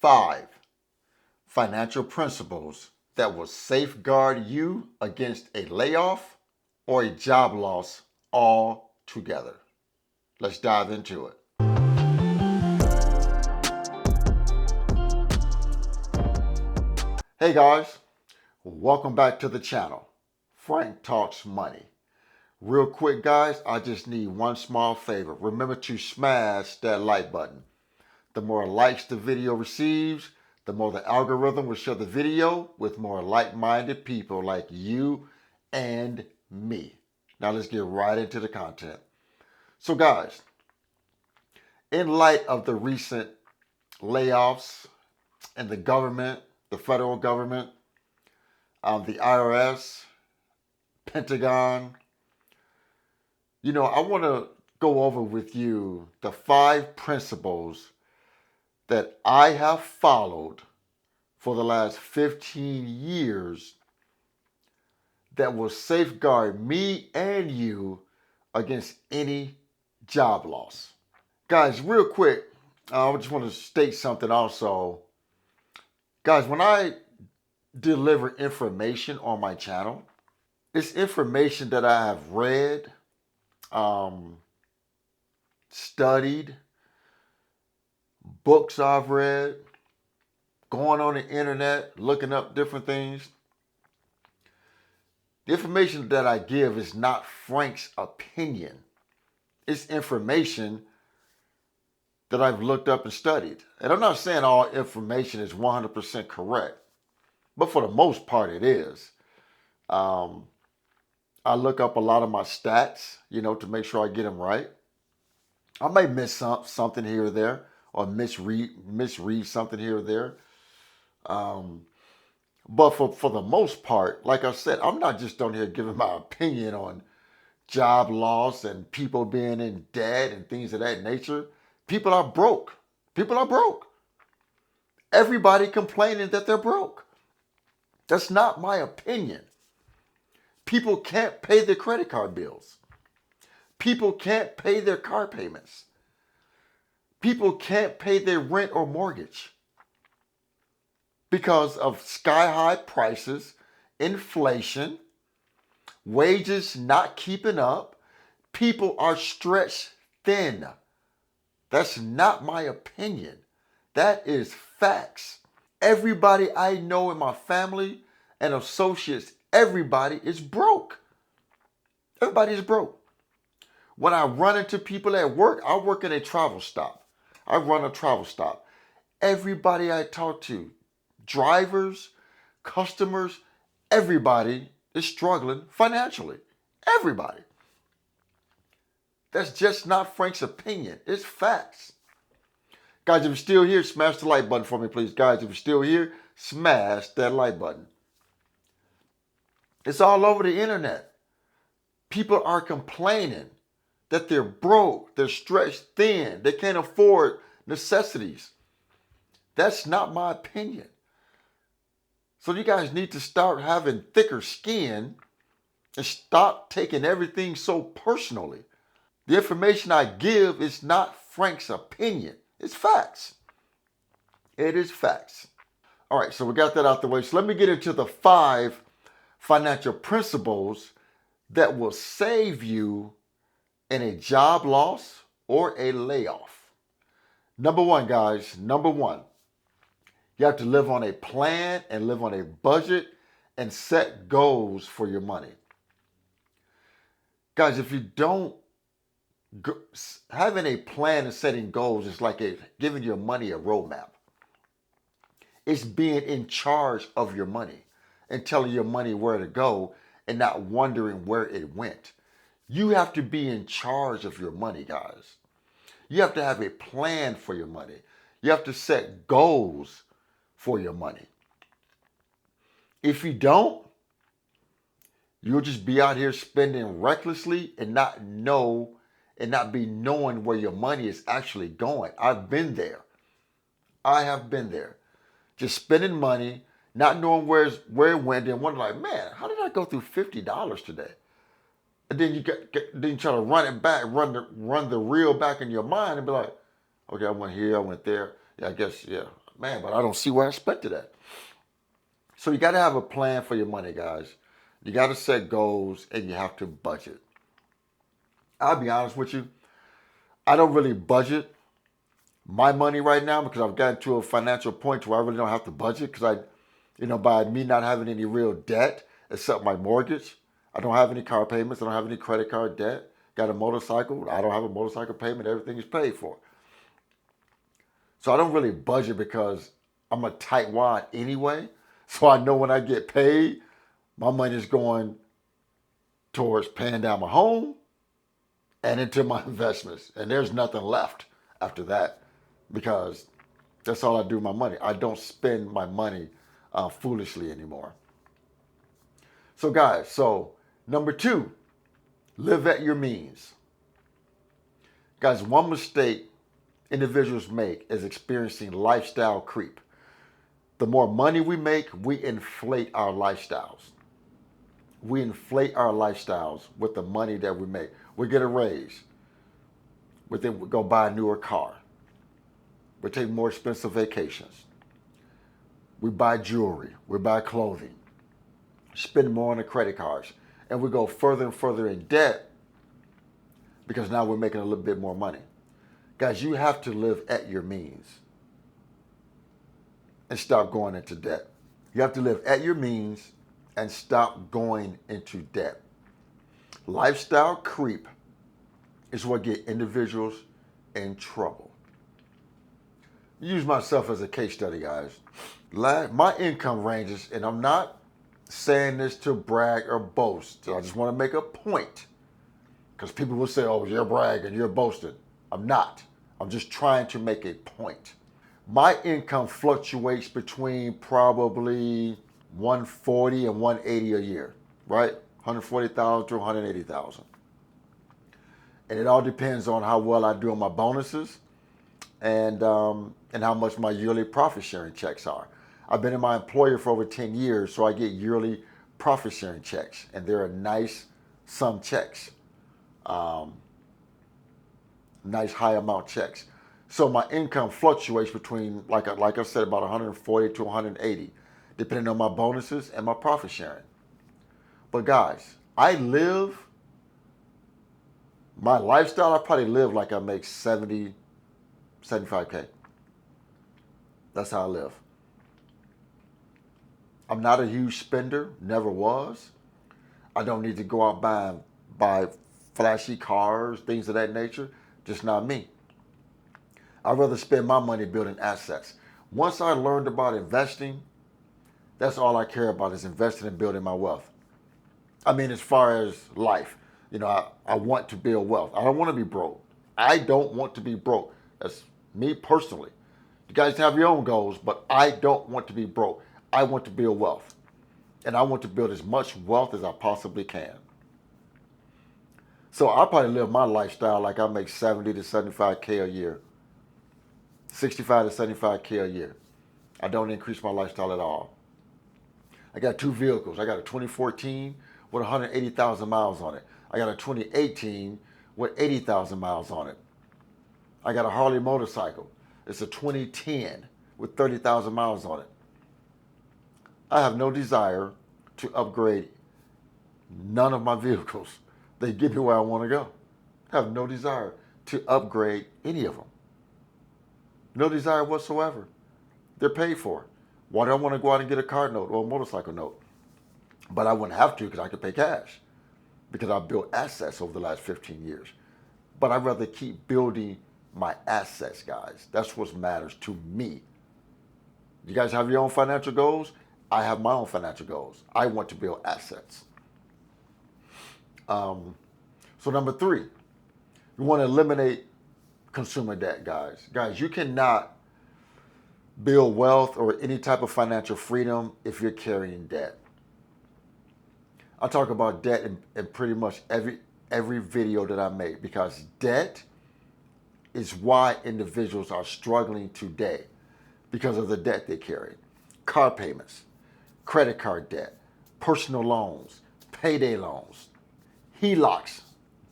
5 financial principles that will safeguard you against a layoff or a job loss altogether. Let's dive into it. Hey guys, welcome back to the channel. Frank Talks Money. Real quick guys, I just need one small favor. Remember to smash that like button. The more likes the video receives, the more the algorithm will share the video with more like-minded people like you and me. Now let's get right into the content. So guys, in light of the recent layoffs in the government, the federal government, the IRS, Pentagon, I want to go over with you the 5 principles that I have followed for the last 15 years that will safeguard me and you against any job loss. Guys, real quick, I just want to state something also. Guys, when I deliver information on my channel, it's information that I have read, studied, books I've read, going on the internet, looking up different things. The information that I give is not Frank's opinion. It's information that I've looked up and studied. And I'm not saying all information is 100% correct, but for the most part it is. I look up a lot of my stats, to make sure I get them right. I may miss something here or there, or misread something here or there. But for the most part, like I said, I'm not just on here giving my opinion on job loss and people being in debt and things of that nature. People are broke. People are broke. Everybody complaining that they're broke. That's not my opinion. People can't pay their credit card bills. People can't pay their car payments. People can't pay their rent or mortgage because of sky-high prices, inflation, wages not keeping up. People are stretched thin. That's not my opinion. That is facts. Everybody I know in my family and associates, everybody is broke. Everybody is broke. When I run into people at work, I work in a travel stop. I run a travel stop. Everybody I talk to, drivers, customers, everybody is struggling financially. Everybody. That's just not Frank's opinion. It's facts. Guys, if you're still here, smash the like button for me, please. Guys, if you're still here, smash that like button. It's all over the internet. People are complaining that they're broke, they're stretched thin, they can't afford necessities. That's not my opinion. So you guys need to start having thicker skin and stop taking everything so personally. The information I give is not Frank's opinion. It's facts. It is facts. All right, so we got that out the way. So let me get into the 5 financial principles that will save you in a job loss or a layoff. Number 1, guys, number 1. You have to live on a plan and live on a budget and set goals for your money. Guys, if you don't, having a plan and setting goals is like giving your money a roadmap. It's being in charge of your money and telling your money where to go and not wondering where it went. You have to be in charge of your money, guys. You have to have a plan for your money. You have to set goals for your money. If you don't, you'll just be out here spending recklessly and not be knowing where your money is actually going. I've been there. I have been there. Just spending money, not knowing where it went, and wondering like, man, how did I go through $50 today? And then you try to run it back, run the reel back in your mind and be like, okay, I went here, I went there. Yeah, I guess, yeah, Man, but I don't see where I spent it at. So you got to have a plan for your money, guys. You got to set goals and you have to budget. I'll be honest with you. I don't really budget my money right now because I've gotten to a financial point where I really don't have to budget because by me not having any real debt except my mortgage, I don't have any car payments. I don't have any credit card debt. Got a motorcycle. I don't have a motorcycle payment. Everything is paid for. So I don't really budget because I'm a tightwad anyway. So I know when I get paid, my money is going towards paying down my home and into my investments. And there's nothing left after that because that's all I do with my money. I don't spend my money foolishly anymore. So, guys, number two, live at your means. Guys, one mistake individuals make is experiencing lifestyle creep. The more money we make, we inflate our lifestyles. We inflate our lifestyles with the money that we make. We get a raise. We then go buy a newer car. We take more expensive vacations. We buy jewelry. We buy clothing. Spend more on the credit cards. And we go further and further in debt because now we're making a little bit more money. Guys, you have to live at your means and stop going into debt. You have to live at your means and stop going into debt. Lifestyle creep is what gets individuals in trouble. Use myself as a case study, guys. My income ranges, and I'm not saying this to brag or boast. I just want to make a point because people will say, oh, you're bragging, you're boasting. I'm not. I'm just trying to make a point. My income fluctuates between probably 140 and 180 a year, right? 140,000 to 180,000. And it all depends on how well I do on my bonuses and how much my yearly profit sharing checks are. I've been in my employer for over 10 years, so I get yearly profit sharing checks, and they're nice sum checks, nice high amount checks. So my income fluctuates between, like I said, about 140 to 180, depending on my bonuses and my profit sharing. But guys, my lifestyle, I probably live like I make 70, 75K. That's how I live. I'm not a huge spender, never was. I don't need to go out buy flashy cars, things of that nature. Just not me. I'd rather spend my money building assets. Once I learned about investing, that's all I care about is investing and building my wealth. I mean, as far as life, I want to build wealth. I don't want to be broke. I don't want to be broke. That's me personally. You guys have your own goals, but I don't want to be broke. I want to build wealth. And I want to build as much wealth as I possibly can. So I probably live my lifestyle like I make 70 to 75K a year. 65 to 75K a year. I don't increase my lifestyle at all. I got two vehicles. I got a 2014 with 180,000 miles on it. I got a 2018 with 80,000 miles on it. I got a Harley motorcycle. It's a 2010 with 30,000 miles on it. I have no desire to upgrade none of my vehicles. They get me where I want to go. I have no desire to upgrade any of them. No desire whatsoever. They're paid for. Why do I want to go out and get a car note or a motorcycle note? But I wouldn't have to because I could pay cash because I've built assets over the last 15 years. But I'd rather keep building my assets, guys. That's what matters to me. You guys have your own financial goals? I have my own financial goals. I want to build assets. So number three, you want to eliminate consumer debt, guys. Guys, you cannot build wealth or any type of financial freedom if you're carrying debt. I talk about debt in pretty much every video that I make because debt is why individuals are struggling today because of the debt they carry. Car payments, credit card debt, personal loans, payday loans, HELOCs.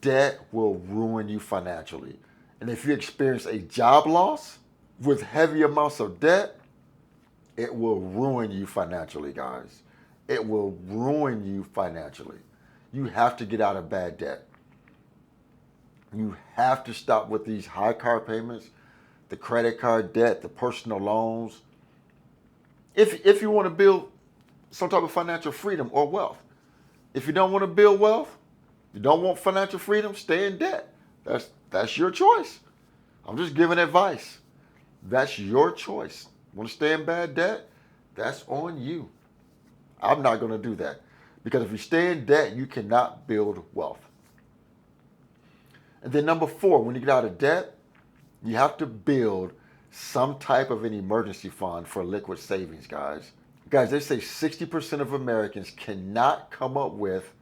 Debt will ruin you financially. And if you experience a job loss with heavy amounts of debt, it will ruin you financially, guys. It will ruin you financially. You have to get out of bad debt. You have to stop with these high car payments, the credit card debt, the personal loans. If you want to build some type of financial freedom or wealth. If you don't want to build wealth, you don't want financial freedom, stay in debt. That's your choice. I'm just giving advice. That's your choice. Want to stay in bad debt? That's on you. I'm not going to do that. Because if you stay in debt, you cannot build wealth. And then number 4, when you get out of debt, you have to build some type of an emergency fund for liquid savings, guys. Guys, they say 60% of Americans cannot come up with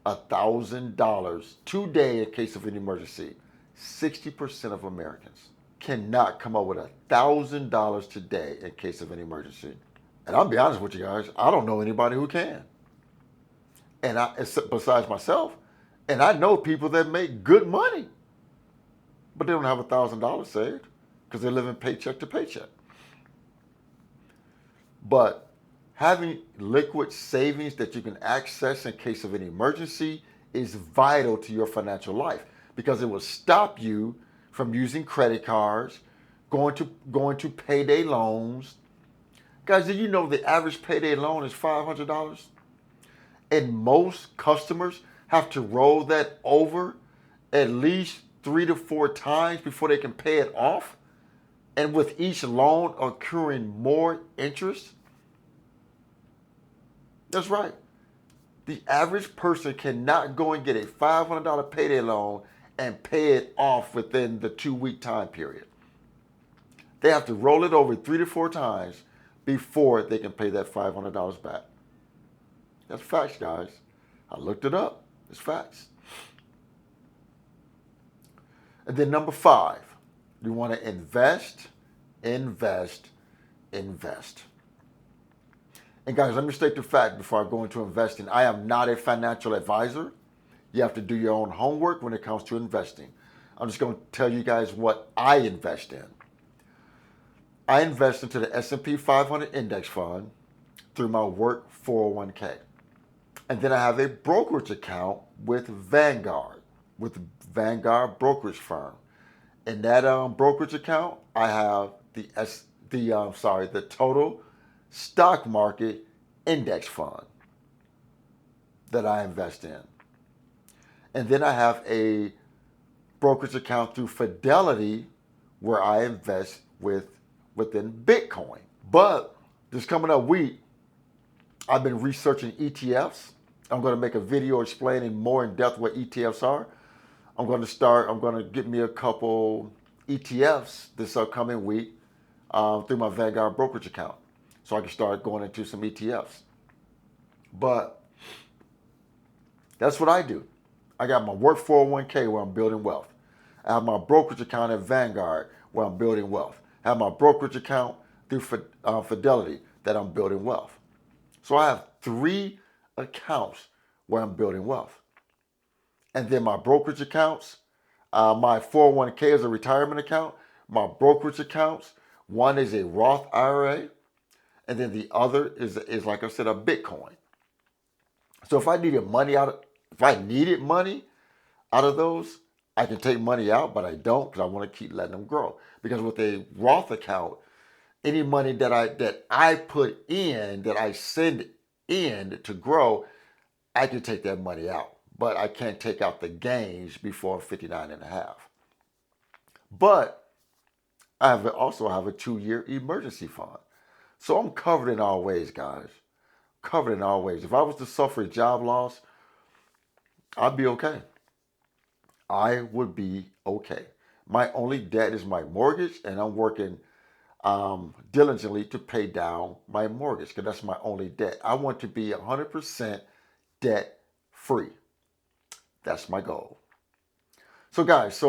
$1,000 today in case of an emergency. 60% of Americans cannot come up with $1,000 today in case of an emergency. And I'll be honest with you guys, I don't know anybody who can. And besides myself, and I know people that make good money, but they don't have $1,000 saved because they're living paycheck to paycheck. But having liquid savings that you can access in case of an emergency is vital to your financial life because it will stop you from using credit cards, going to payday loans. Guys, did you know the average payday loan is $500? And most customers have to roll that over at least 3 to 4 times before they can pay it off. And with each loan accruing more interest. That's right. The average person cannot go and get a $500 payday loan and pay it off within the 2-week time period. They have to roll it over 3 to 4 times before they can pay that $500 back. That's facts, guys. I looked it up. It's facts. And then number 5, you want to invest, invest, invest. And guys, let me state the fact before I go into investing. I am not a financial advisor. You have to do your own homework when it comes to investing. I'm just going to tell you guys what I invest in. I invest into the S&P 500 index fund through my work 401k. And then I have a brokerage account with Vanguard brokerage firm. In that brokerage account, I have the total stock market index fund that I invest in. And then I have a brokerage account through Fidelity where I invest within Bitcoin. But this coming up week, I've been researching ETFs. I'm going to make a video explaining more in depth what ETFs are. I'm going to get me a couple ETFs this upcoming week through my Vanguard brokerage account. So I can start going into some ETFs. But that's what I do. I got my work 401k where I'm building wealth. I have my brokerage account at Vanguard where I'm building wealth. I have my brokerage account through Fidelity that I'm building wealth. So I have 3 accounts where I'm building wealth. And then my brokerage accounts, my 401k is a retirement account. My brokerage accounts, one is a Roth IRA, and then the other is like I said, a Bitcoin. So if I needed money out of those, I can take money out, but I don't because I want to keep letting them grow. Because with a Roth account, any money that I put in, that I send in to grow, I can take that money out. But I can't take out the gains before 59 and a half. But I also have a 2-year emergency fund. So I'm covered in all ways, guys. Covered in all ways. If I was to suffer a job loss, I'd be okay. I would be okay. My only debt is my mortgage, and I'm working diligently to pay down my mortgage because that's my only debt. I want to be 100% debt free. That's my goal. So guys,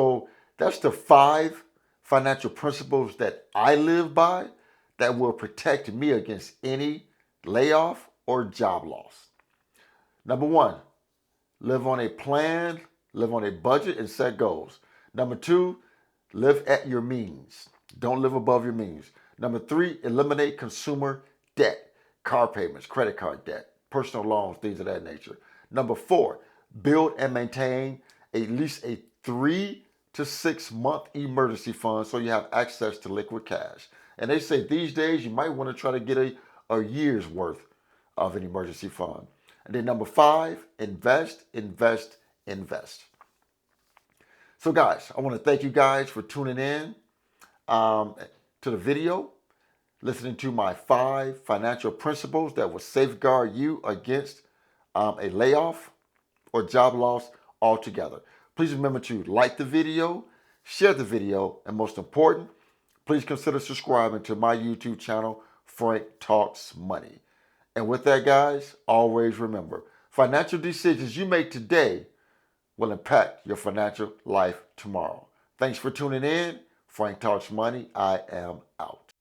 that's the 5 financial principles that I live by that will protect me against any layoff or job loss. Number 1, live on a plan, live on a budget, and set goals. Number 2, live at your means. Don't live above your means. Number 3, eliminate consumer debt, car payments, credit card debt, personal loans, things of that nature. Number 4, build and maintain at least a 3 to 6 month emergency fund so you have access to liquid cash. And they say these days you might want to try to get a year's worth of an emergency fund. And then number 5, invest, invest, invest. So guys, I want to thank you guys for tuning in to the video, listening to my 5 financial principles that will safeguard you against a layoff or job loss altogether. Please remember to like the video, share the video, and most important, please consider subscribing to my YouTube channel, Frank Talks Money. And with that, guys, always remember, financial decisions you make today will impact your financial life tomorrow. Thanks for tuning in. Frank Talks Money. I am out.